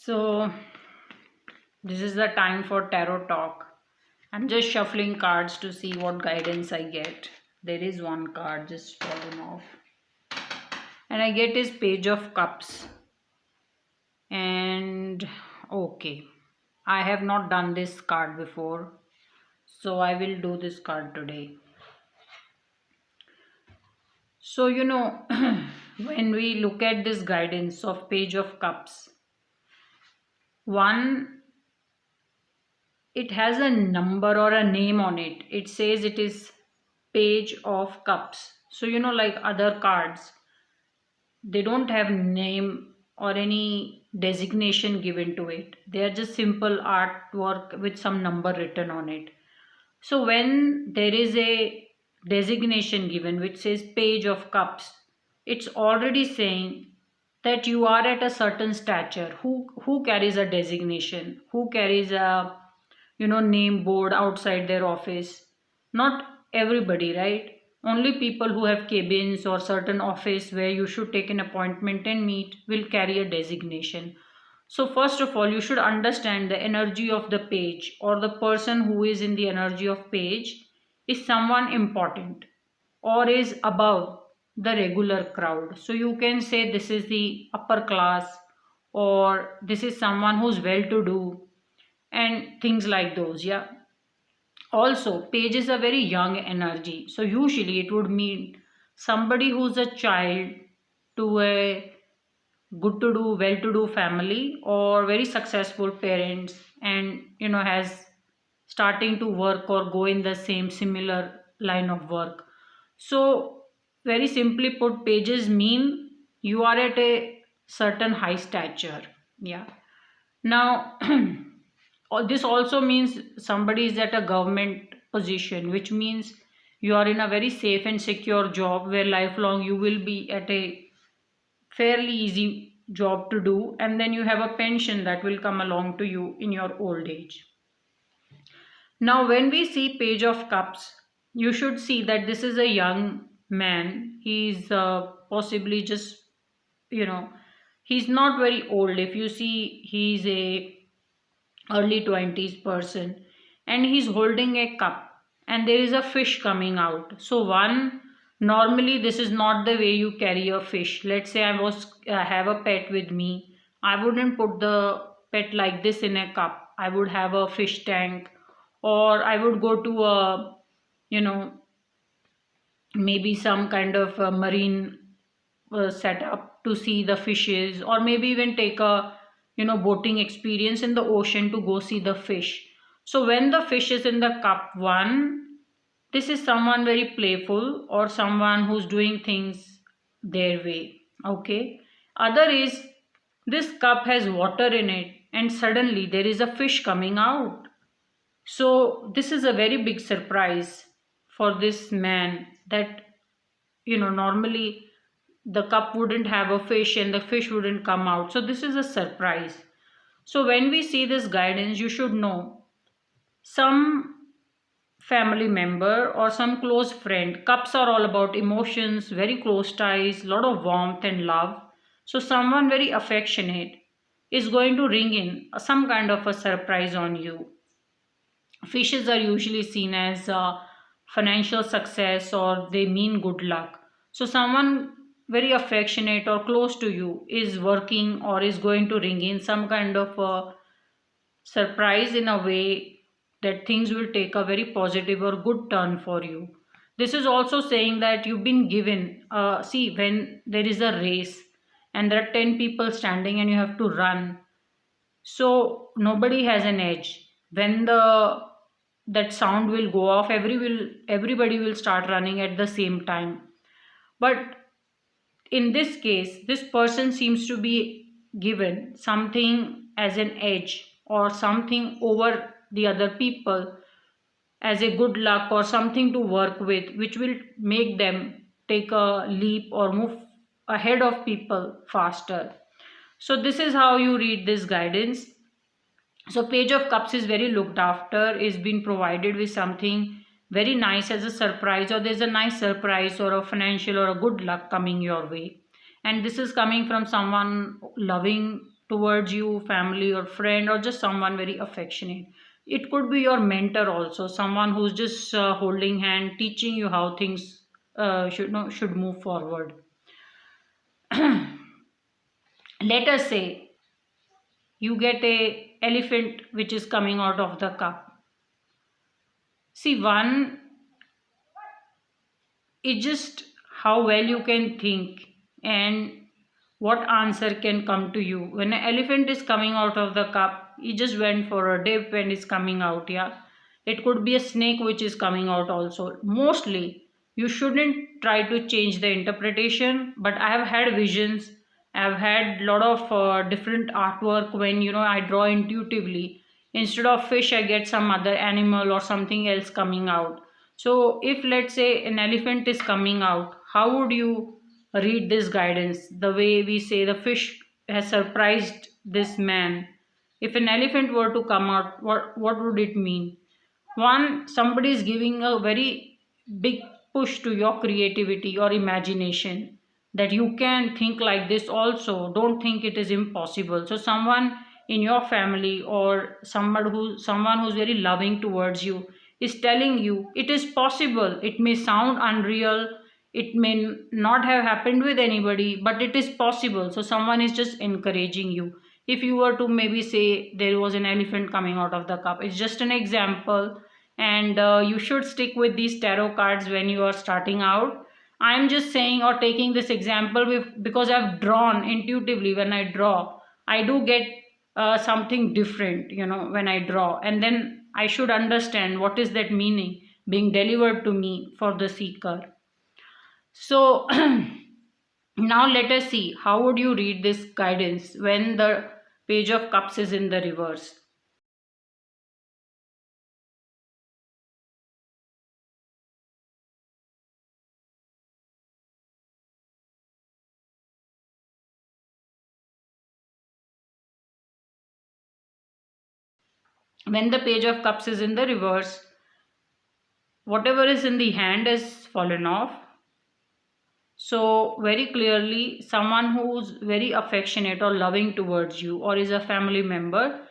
So, this is the time for tarot talk. I'm just shuffling cards to see what guidance I get. There is one card just falling off. And I get is Page of Cups. And okay, I have not done this card before. So, I will do this card today. So, when we look at this guidance of Page of Cups, one, it has a number or a name on it. It says it is Page of Cups. So like other cards, they don't have name or any designation given to it. They are just simple artwork with some number written on it. So when there is a designation given which says Page of Cups, it's already saying that you are at a certain stature. Who carries a designation, who carries a name board outside their office? Not everybody, right? Only people who have cabins or certain office where you should take an appointment and meet will carry a designation. So first of all, you should understand the energy of the page, or the person who is in the energy of page is someone important or is above the regular crowd. So you can say this is the upper class, or this is someone who's well to do, and things like those. Yeah. Also, page is a very young energy. So usually it would mean somebody who's a child to a good to do, well to do family, or very successful parents, and has starting to work or go in the same similar line of work. So very simply put, pages mean you are at a certain high stature. Yeah. Now this also means somebody is at a government position, which means you are in a very safe and secure job where lifelong you will be at a fairly easy job to do, and then you have a pension that will come along to you in your old age. Now when we see Page of Cups, you should see that this is a young man. He's possibly just, you know he's not very old. If you see, he's a early 20s person, and he's holding a cup, and there is a fish coming out. So one, normally this is not the way you carry a fish. Let's say I have a pet with me. I wouldn't put the pet like this in a cup. I would have a fish tank, or I would go to a, you know maybe some kind of a marine setup to see the fishes, or maybe even take a boating experience in the ocean to go see the fish. So when the fish is in the cup, one, this is someone very playful, or someone who's doing things their way. Okay. Other is, this cup has water in it, and suddenly there is a fish coming out. So this is a very big surprise for this man, that normally the cup wouldn't have a fish and the fish wouldn't come out. So this is a surprise. So when we see this guidance, you should know some family member or some close friend. Cups are all about emotions, very close ties, lot of warmth and love. So someone very affectionate is going to ring in some kind of a surprise on you. Fishes are usually seen as financial success, or they mean good luck. So someone very affectionate or close to you is working or is going to ring in some kind of a surprise, in a way that things will take a very positive or good turn for you. This is also saying that you've been given, see, when there is a race and there are 10 people standing and you have to run, so nobody has an edge. When the that sound will go off, everybody will start running at the same time. But in this case, this person seems to be given something as an edge, or something over the other people as a good luck, or something to work with, which will make them take a leap or move ahead of people faster. So this is how you read this guidance. So Page of Cups is very looked after, is being provided with something very nice as a surprise, or there's a nice surprise or a financial or a good luck coming your way. And this is coming from someone loving towards you, family or friend, or just someone very affectionate. It could be your mentor also, someone who's just holding hand, teaching you how things should move forward. Let us say you get a elephant which is coming out of the cup. See, one, it's just how well you can think and what answer can come to you. When an elephant is coming out of the cup, he just went for a dip and is coming out. Yeah, it could be a snake which is coming out also. Mostly, you shouldn't try to change the interpretation. But I have had visions. I've had a lot of different artwork when I draw intuitively. Instead of fish, I get some other animal or something else coming out. So, if let's say an elephant is coming out, how would you read this guidance? The way we say the fish has surprised this man. If an elephant were to come out, what would it mean? One, somebody is giving a very big push to your creativity or imagination, that you can think like this also. Don't think it is impossible. So someone in your family or someone who's very loving towards you is telling you it is possible. It may sound unreal, it may not have happened with anybody, but it is possible. So someone is just encouraging you. If you were to maybe say there was an elephant coming out of the cup, it's just an example. And you should stick with these tarot cards when you are starting out. I'm just saying or taking this example because I've drawn intuitively. When I draw, I do get something different, when I draw, and then I should understand what is that meaning being delivered to me for the seeker. So now let us see how would you read this guidance when the page of cups is in the reverse. When the page of cups is in the reverse, whatever is in the hand has fallen off. So very clearly, someone who's very affectionate or loving towards you or is a family member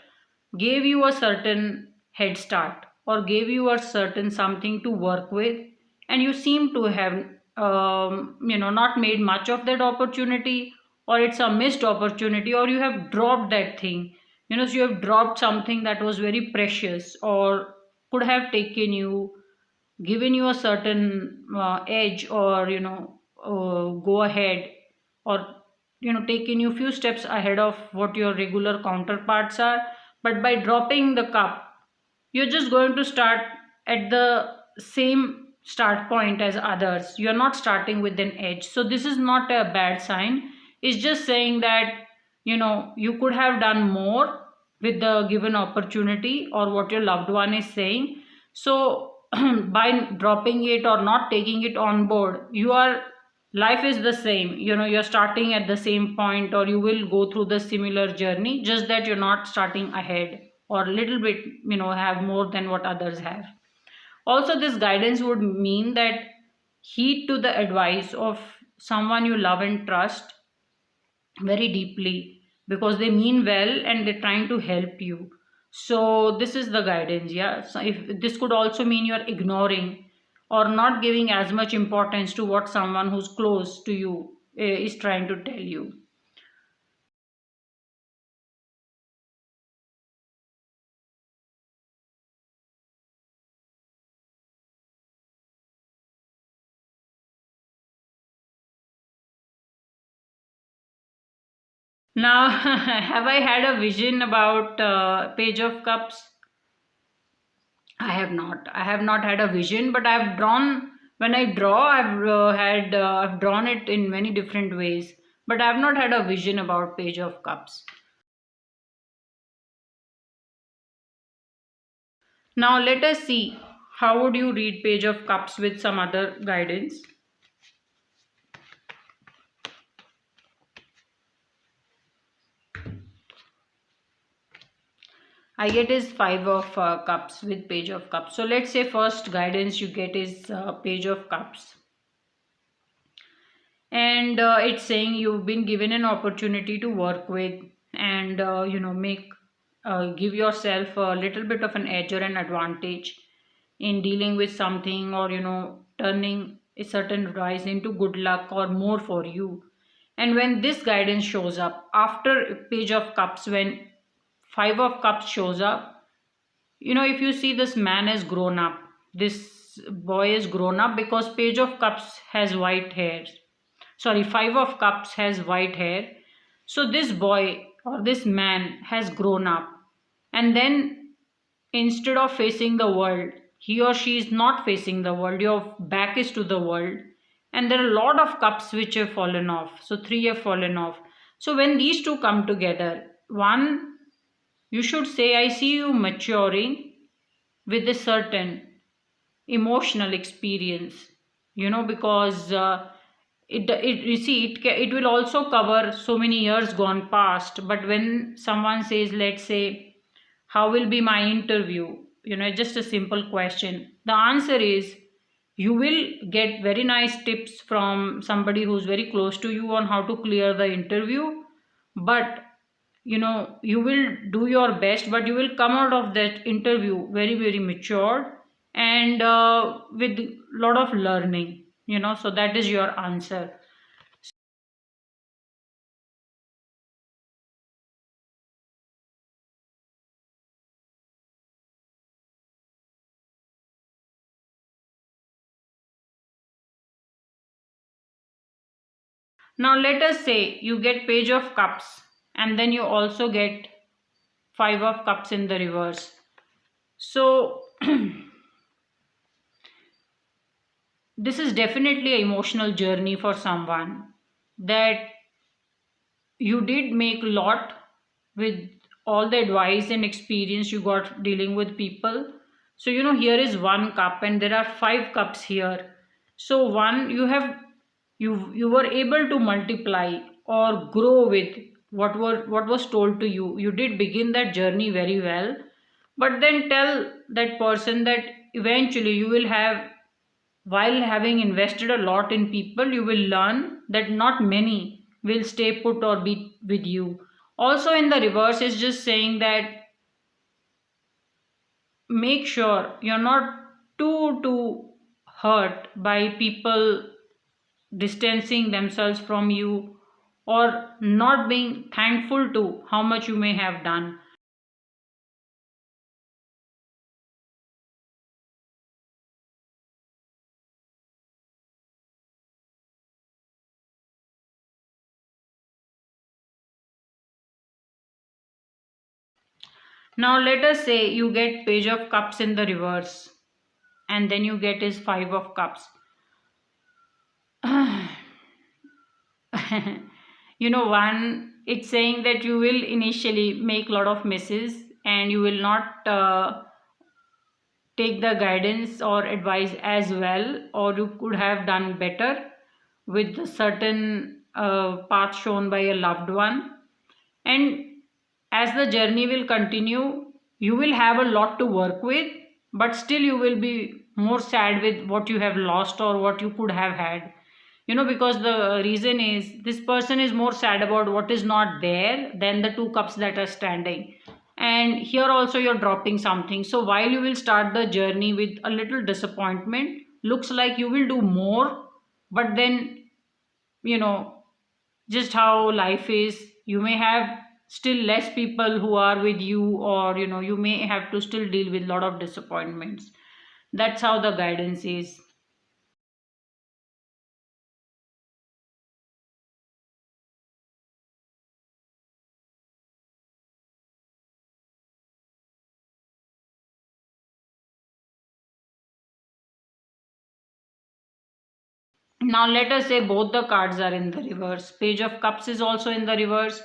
gave you a certain head start or gave you a certain something to work with, and you seem to have not made much of that opportunity, or it's a missed opportunity, or you have dropped that thing. So you have dropped something that was very precious or could have taken you, given you a certain edge, or go ahead, or taking you few steps ahead of what your regular counterparts are. But by dropping the cup, you're just going to start at the same start point as others. You're not starting with an edge, so this is not a bad sign. It's just saying that you could have done more with the given opportunity, or what your loved one is saying. So by dropping it or not taking it on board, your life is the same. You're starting at the same point, or you will go through the similar journey, just that you're not starting ahead or a little bit, have more than what others have. Also, this guidance would mean that heed to the advice of someone you love and trust very deeply, because they mean well and they're trying to help you. So this is the guidance. Yeah, so if this could also mean you're ignoring or not giving as much importance to what someone who's close to you is trying to tell you. Now, have I had a vision about Page of Cups? I have not had a vision, but I've drawn. When I draw, I've drawn it in many different ways, but I've not had a vision about Page of Cups. Now let us see how would you read Page of Cups with some other guidance. I get is Five of Cups with Page of Cups. So let's say first guidance you get is Page of Cups. And it's saying you've been given an opportunity to work with, and make give yourself a little bit of an edge or an advantage in dealing with something, or turning a certain advice into good luck or more for you. And when this guidance shows up after page of cups, when five of cups shows up, if you see, this man has grown up, this boy is grown up, because page of cups has white hair, sorry, five of cups has white hair. So this boy or this man has grown up, and then instead of facing the world, he or she is not facing the world, your back is to the world, and there are a lot of cups which have fallen off, so three have fallen off. So when these two come together, one, you should say, I see you maturing with a certain emotional experience, because it you see, it will also cover so many years gone past. But when someone says, let's say, how will be my interview, just a simple question, the answer is, you will get very nice tips from somebody who's very close to you on how to clear the interview. But you will do your best, but you will come out of that interview very very matured, and with lot of learning, so that is your answer. Now let us say you get page of cups, and then you also get five of cups in the reverse. So this is definitely an emotional journey for someone, that you did make a lot with all the advice and experience you got dealing with people. So here is one cup and there are five cups here. So one, you were able to multiply or grow with what was told to you. You did begin that journey very well, but then tell that person that eventually you will have, while having invested a lot in people, you will learn that not many will stay put or be with you. Also, in the reverse, is just saying that make sure you're not too hurt by people distancing themselves from you, or not being thankful to how much you may have done. Now, let us say you get page of cups in the reverse, and then you get is five of cups. One, it's saying that you will initially make a lot of misses, and you will not take the guidance or advice as well, or you could have done better with a certain path shown by a loved one. And as the journey will continue, you will have a lot to work with, but still you will be more sad with what you have lost or what you could have had. Because the reason is, this person is more sad about what is not there than the two cups that are standing. And here also you're dropping something. So while you will start the journey with a little disappointment, looks like you will do more, but then, you know just how life is, you may have still less people who are with you, or you may have to still deal with a lot of disappointments. That's how the guidance is. Now let us say both the cards are in the reverse. Page of cups is also in the reverse,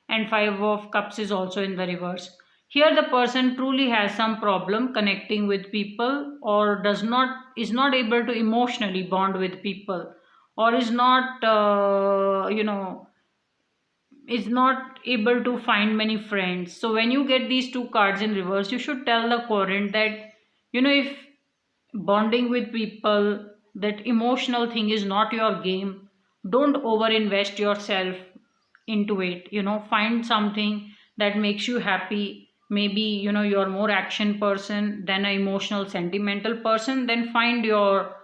and five of cups is also in the reverse. Here the person truly has some problem connecting with people, or does not is not able to emotionally bond with people, or is not is not able to find many friends. So when you get these two cards in reverse, you should tell the current that, if bonding with people, that emotional thing is not your game, don't over invest yourself into it. Find something that makes you happy. Maybe you're more action person than an emotional sentimental person. Then find your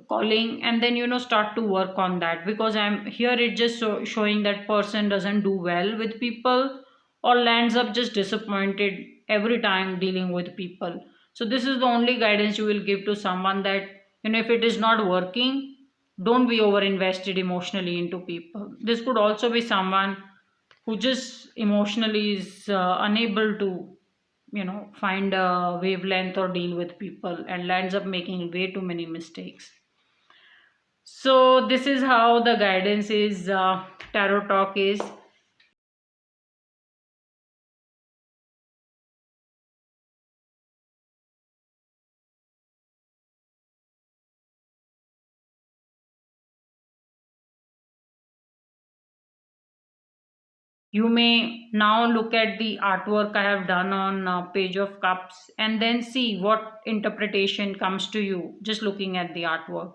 calling, and then start to work on that, because I'm here it just showing that person doesn't do well with people, or lands up just disappointed every time dealing with people. So this is the only guidance you will give to someone, that if it is not working, don't be over invested emotionally into people. This could also be someone who just emotionally is unable to find a wavelength or deal with people, and lands up making way too many mistakes. So this is how the guidance is, tarot talk is. You may now look at the artwork I have done on Page of Cups, and then see what interpretation comes to you just looking at the artwork.